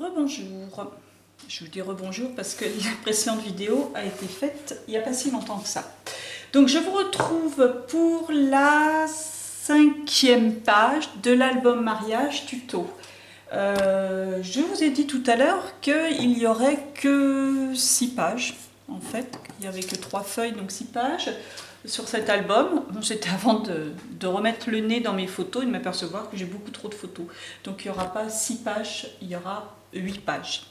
Rebonjour, je vous dis rebonjour parce que la précédente vidéo a été faite il n'y a pas si longtemps que ça. Donc je vous retrouve pour la 5e page de l'album mariage tuto. Je vous ai dit tout à l'heure qu'il n'y aurait que 6 pages, en fait, il n'y avait que 3 feuilles, donc 6 pages sur cet album. Bon, c'était avant de remettre le nez dans mes photos et de m'apercevoir que j'ai beaucoup trop de photos. Donc il n'y aura pas 6 pages, il y aura 8 pages.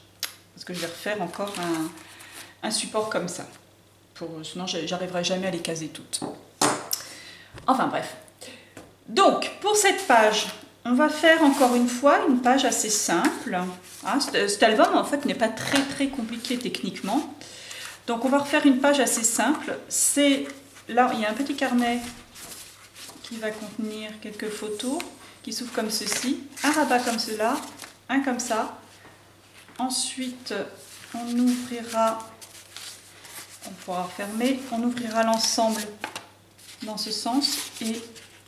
Parce que je vais refaire encore un support comme ça. Sinon j'arriverai jamais à les caser toutes. Enfin bref. Donc pour cette page, on va faire encore une fois une page assez simple. Hein, cet album en fait n'est pas très compliqué techniquement. Donc on va refaire une page assez simple. Là il y a un petit carnet qui va contenir quelques photos qui s'ouvrent comme ceci. Un rabat comme cela, un comme ça. Ensuite on ouvrira, on pourra refermer, on ouvrira l'ensemble dans ce sens et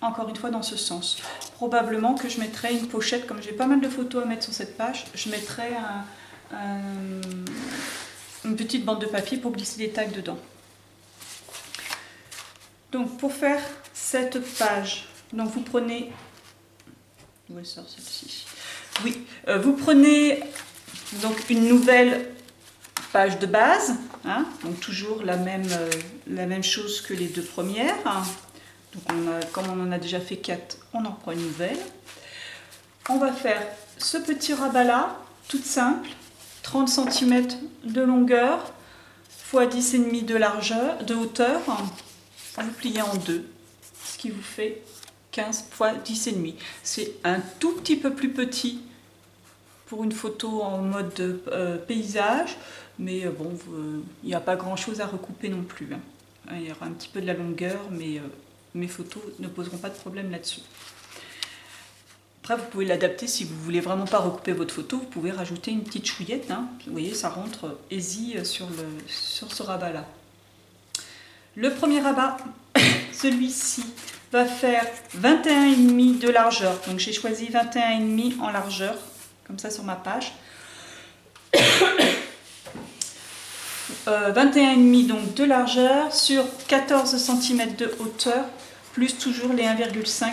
encore une fois dans ce sens. Probablement que je mettrai une pochette, comme j'ai pas mal de photos à mettre sur cette page, je mettrai une petite bande de papier pour glisser des tags dedans. Donc pour faire cette page, donc vous prenez, où elle sort celle-ci? Oui, vous prenez donc une nouvelle page de base, hein, donc toujours la même chose que les 2 premières. Donc comme on en a déjà fait 4, on en prend une nouvelle. On va faire ce petit rabat là, tout simple, 30 cm de longueur x 10,5 de largeur, de hauteur. Vous pliez en deux, ce qui vous fait 15 x 10,5. C'est un tout petit peu plus petit pour une photo en mode paysage, mais bon, il n'y a pas grand chose à recouper non plus. Hein. Il y aura un petit peu de la longueur, mais mes photos ne poseront pas de problème là-dessus. Après, vous pouvez l'adapter si vous ne voulez vraiment pas recouper votre photo. Vous pouvez rajouter une petite chouillette. Hein. Vous voyez, ça rentre easy sur ce rabat-là. Le premier rabat, celui-ci, va faire 21,5 de largeur. Donc j'ai choisi 21,5 en largeur, comme ça sur ma page. 21,5 donc de largeur sur 14 cm de hauteur, plus toujours les 1,5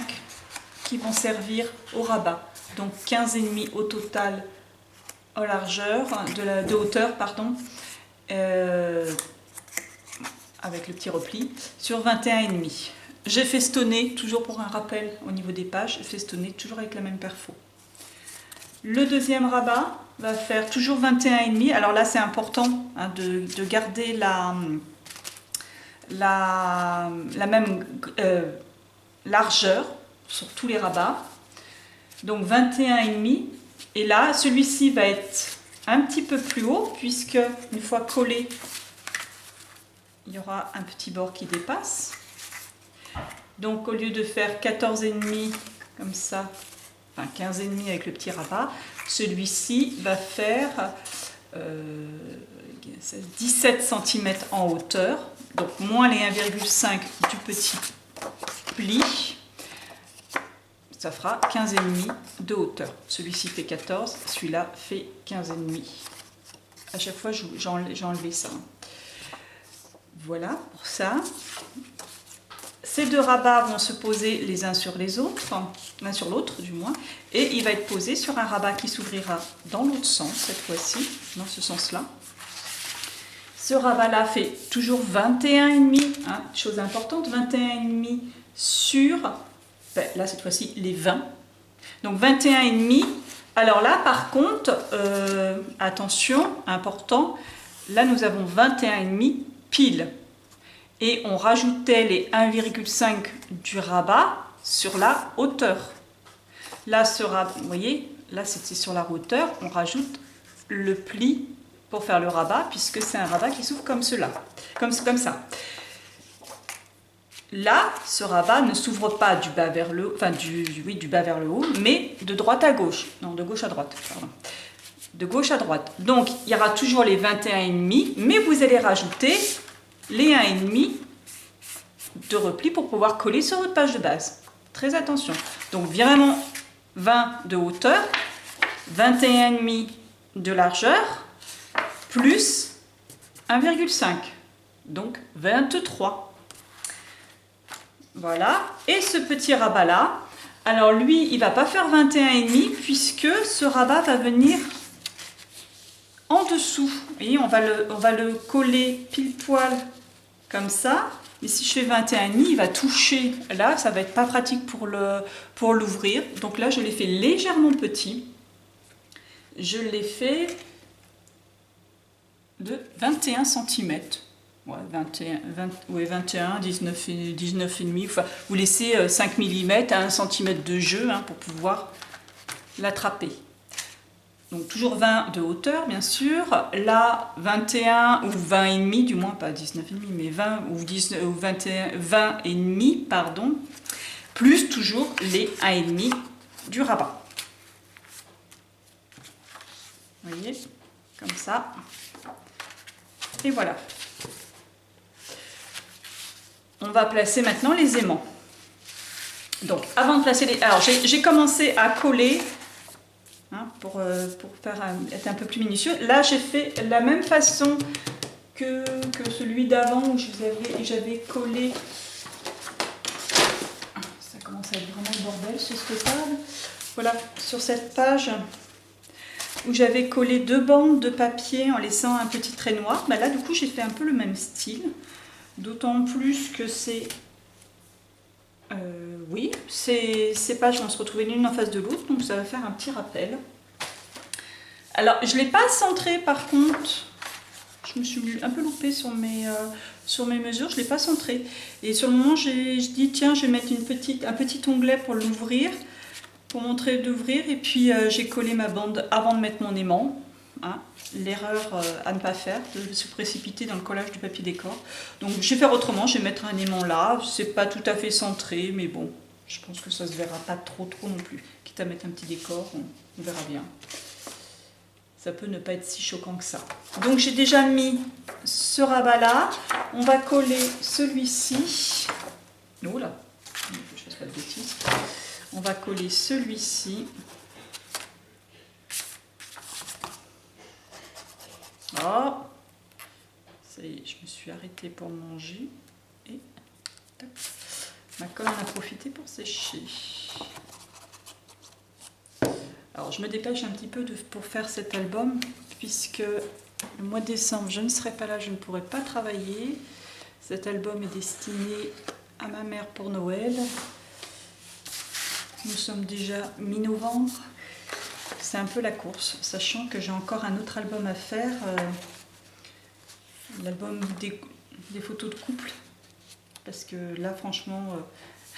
qui vont servir au rabat. Donc 15,5 au total en largeur, de hauteur, pardon, avec le petit repli, sur 21,5. J'ai festonné, toujours pour un rappel au niveau des pages, festonné toujours avec la même perfo. Le deuxième rabat va faire toujours 21,5. Alors là, c'est important hein, de garder la même largeur sur tous les rabats. Donc 21,5. Et là, celui-ci va être un petit peu plus haut, puisque une fois collé, il y aura un petit bord qui dépasse. Donc au lieu de faire 14,5 comme ça, enfin 15,5 avec le petit rabat, celui-ci va faire 17 cm en hauteur, donc moins les 1,5 du petit pli, ça fera 15,5 de hauteur. Celui-ci fait 14, celui-là fait 15,5. À chaque fois, j'ai enlevé ça. Voilà pour ça. Ces 2 rabats vont se poser les uns sur les autres, enfin, l'un sur l'autre du moins, et il va être posé sur un rabat qui s'ouvrira dans l'autre sens cette fois-ci, dans ce sens-là. Ce rabat-là fait toujours 21,5, hein, chose importante, 21,5 sur, là cette fois-ci, les 20. Donc 21,5. Alors là, par contre, attention, important, là nous avons 21,5 pile. Et on rajoutait les 1,5 du rabat sur la hauteur. Là, vous voyez, là c'était sur la hauteur, on rajoute le pli pour faire le rabat, puisque c'est un rabat qui s'ouvre comme cela, comme ça. Là, ce rabat ne s'ouvre pas du bas vers le haut, enfin du bas vers le haut, mais de droite à gauche, non, de gauche à droite, pardon. De gauche à droite. Donc, il y aura toujours les 21,5, mais vous allez rajouter les 1,5 de repli pour pouvoir coller sur votre page de base. Très attention. Donc vraiment 20 de hauteur, 21,5 de largeur plus 1,5, donc 23. Voilà, et ce petit rabat là, alors lui il va pas faire 21,5 puisque ce rabat va venir en dessous. Et on va le coller pile poil comme ça. Et si je fais 21,5, il va toucher là, ça va être pas pratique pour l'ouvrir. Donc là je l'ai fait légèrement petit. Je l'ai fait de 21 cm. Ouais, 21, 19,5. Enfin, vous laissez 5 mm à 1 cm de jeu hein, pour pouvoir l'attraper. Donc toujours 20 de hauteur, bien sûr. Là, 21 ou 20,5, du moins pas 19,5, mais 20 ou 20,5, pardon. Plus toujours les 1,5 du rabat. Vous voyez, comme ça. Et voilà. On va placer maintenant les aimants. Donc, avant de placer les... Alors, j'ai commencé à coller, hein, pour être un peu plus minutieux. Là, j'ai fait la même façon que celui d'avant, où j'avais collé... Ça commence à être vraiment le bordel, sur cette table. Voilà, sur cette page, où j'avais collé 2 bandes de papier en laissant un petit trait noir. Bah là, du coup, j'ai fait un peu le même style. D'autant plus que c'est... oui, ces pages vont se retrouver l'une en face de l'autre, donc ça va faire un petit rappel. Alors, je ne l'ai pas centré par contre. Je me suis un peu loupée sur mes mesures, je ne l'ai pas centré. Et sur le moment, je dis, tiens, je vais mettre un petit onglet pour l'ouvrir, pour montrer d'ouvrir. Et puis, j'ai collé ma bande avant de mettre mon aimant. Hein, l'erreur à ne pas faire, de se précipiter dans le collage du papier décor. Donc je vais faire autrement, je vais mettre un aimant là, c'est pas tout à fait centré, mais bon, je pense que ça se verra pas trop non plus. Quitte à mettre un petit décor, on verra bien. Ça peut ne pas être si choquant que ça. Donc j'ai déjà mis ce rabat là, on va coller celui-ci. Oh là, que je fasse pas de bêtises. On va coller celui-ci. Oh, ça y est, je me suis arrêtée pour manger et tac, ma colle en a profité pour sécher. Alors je me dépêche un petit peu pour faire cet album puisque le mois de décembre je ne serai pas là, je ne pourrai pas travailler. Cet album est destiné à ma mère pour Noël. Nous sommes déjà mi-novembre. C'est un peu la course, sachant que j'ai encore un autre album à faire, l'album des photos de couple, parce que là franchement,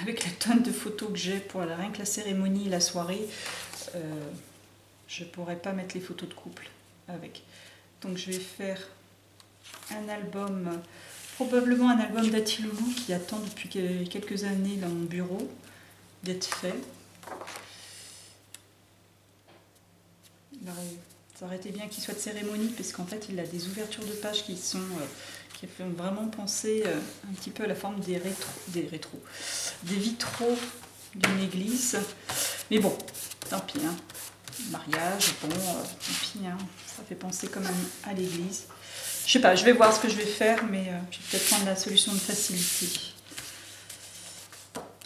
avec la tonne de photos que j'ai pour rien que la cérémonie et la soirée, je ne pourrais pas mettre les photos de couple avec. Donc je vais faire un album, probablement un album d'Atiloulou qui attend depuis quelques années dans mon bureau d'être fait. Ça aurait été bien qu'il soit de cérémonie, parce qu'en fait il a des ouvertures de pages qui font vraiment penser un petit peu à la forme des vitraux d'une église. Mais bon, tant pis, hein. Mariage, bon, tant pis, hein. Ça fait penser quand même à l'église. Je sais pas, je vais voir ce que je vais faire, mais je vais peut-être prendre la solution de facilité.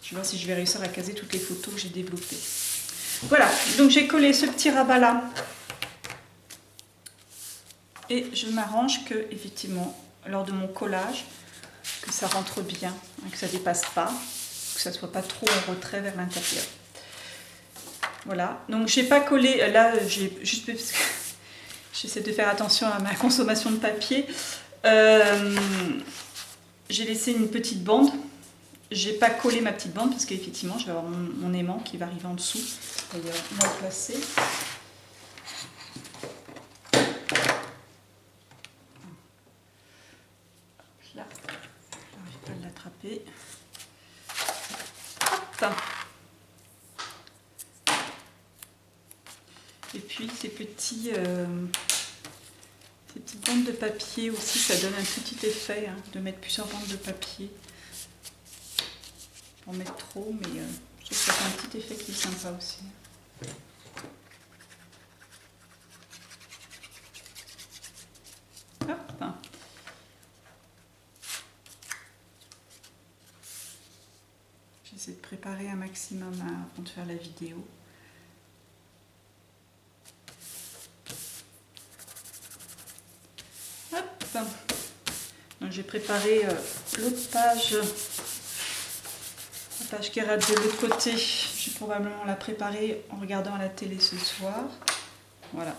Je vais voir si je vais réussir à caser toutes les photos que j'ai développées. Voilà, donc j'ai collé ce petit rabat là et je m'arrange que, effectivement, lors de mon collage, que ça rentre bien, hein, que ça ne dépasse pas, que ça ne soit pas trop en retrait vers l'intérieur. Voilà, donc j'ai pas collé, là j'ai juste parce que j'essaie de faire attention à ma consommation de papier, j'ai laissé une petite bande. J'ai pas collé ma petite bande parce qu'effectivement je vais avoir mon aimant qui va arriver en dessous. D'ailleurs, on va le placer. Là, j'arrive pas à l'attraper. Hop. Et puis ces petites bandes de papier aussi, ça donne un petit effet, hein, de mettre plusieurs bandes de papier. En mettre trop, mais je trouve que ça fait un petit effet qui est sympa aussi. Hop. J'essaie de préparer un maximum avant de faire la vidéo. Hop. Donc j'ai préparé l'autre page, la page qui ira de l'autre côté. Je vais probablement la préparer en regardant à la télé ce soir. Voilà.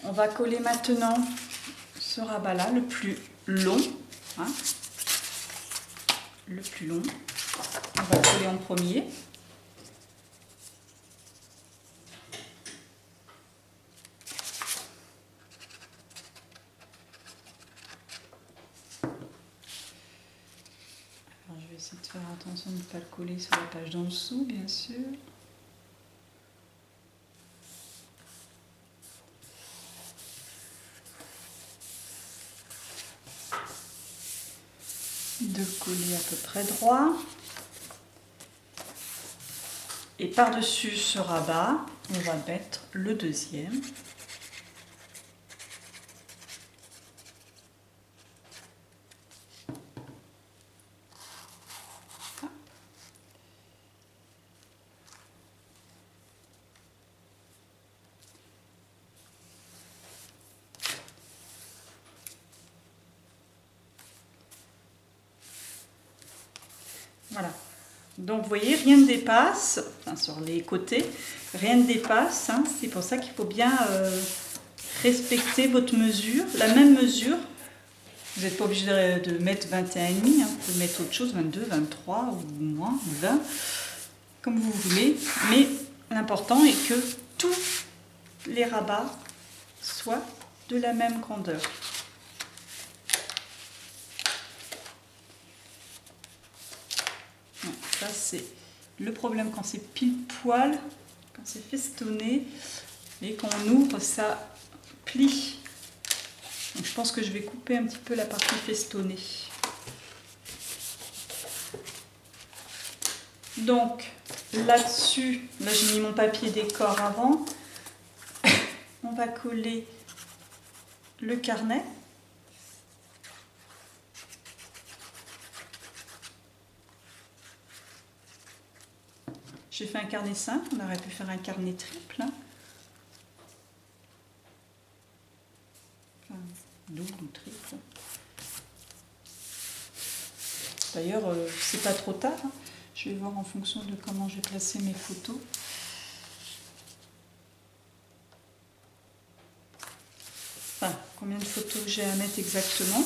On va coller maintenant ce rabat-là, le plus long. Hein, le plus long. On va le coller en premier. Alors, je vais essayer de faire attention de ne pas le coller sur la page d'en dessous, bien sûr. De coller à peu près droit. Et par-dessus ce rabat, on va mettre le deuxième. Voilà. Donc vous voyez, rien ne dépasse, enfin, sur les côtés, rien ne dépasse. Hein. C'est pour ça qu'il faut bien respecter votre mesure, la même mesure. Vous n'êtes pas obligé de mettre 21,5, hein. Vous pouvez mettre autre chose, 22, 23 ou moins, 20, comme vous voulez. Mais l'important est que tous les rabats soient de la même grandeur. Ça, c'est le problème quand c'est pile poil, quand c'est festonné, et quand on ouvre, ça plie. Donc, je pense que je vais couper un petit peu la partie festonnée. Donc, là-dessus, là j'ai mis mon papier décor avant. On va coller le carnet. J'ai fait un carnet simple, on aurait pu faire un carnet triple. Enfin, double ou triple. D'ailleurs, c'est pas trop tard. Hein. Je vais voir en fonction de comment j'ai placé mes photos. Enfin, combien de photos j'ai à mettre exactement.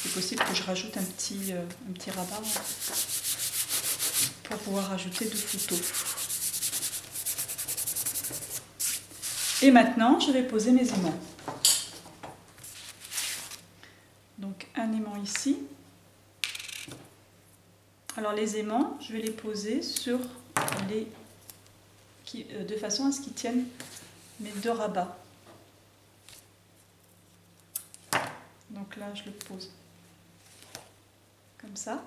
C'est possible que je rajoute un petit rabat pour pouvoir rajouter 2 photos. Et maintenant, je vais poser mes aimants. Donc, un aimant ici. Alors, les aimants, je vais les poser sur les... de façon à ce qu'ils tiennent mes 2 rabats. Donc là, je le pose comme ça.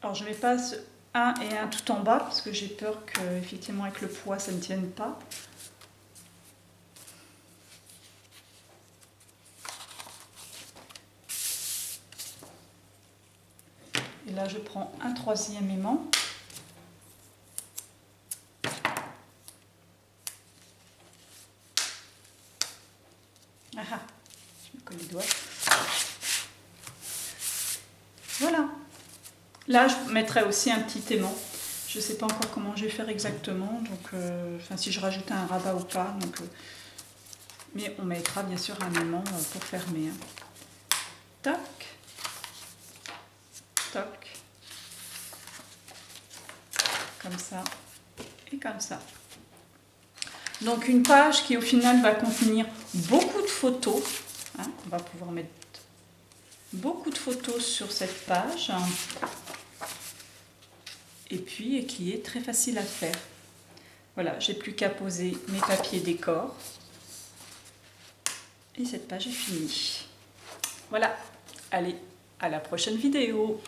Alors je mets pas un et un tout en bas parce que j'ai peur que effectivement avec le poids ça ne tienne pas. Et là je prends un 3e aimant. Ah, je me colle les doigts. Voilà. Là, je mettrai aussi un petit aimant. Je ne sais pas encore comment je vais faire exactement, donc, enfin, si je rajoute un rabat ou pas. Donc, mais on mettra bien sûr un aimant pour fermer. Hein. Toc, toc, comme ça et comme ça. Donc une page qui au final va contenir beaucoup de photos. Hein, on va pouvoir mettre beaucoup de photos sur cette page. Et puis qui est très facile à faire. Voilà, j'ai plus qu'à poser mes papiers décor. Et cette page est finie. Voilà, allez, à la prochaine vidéo.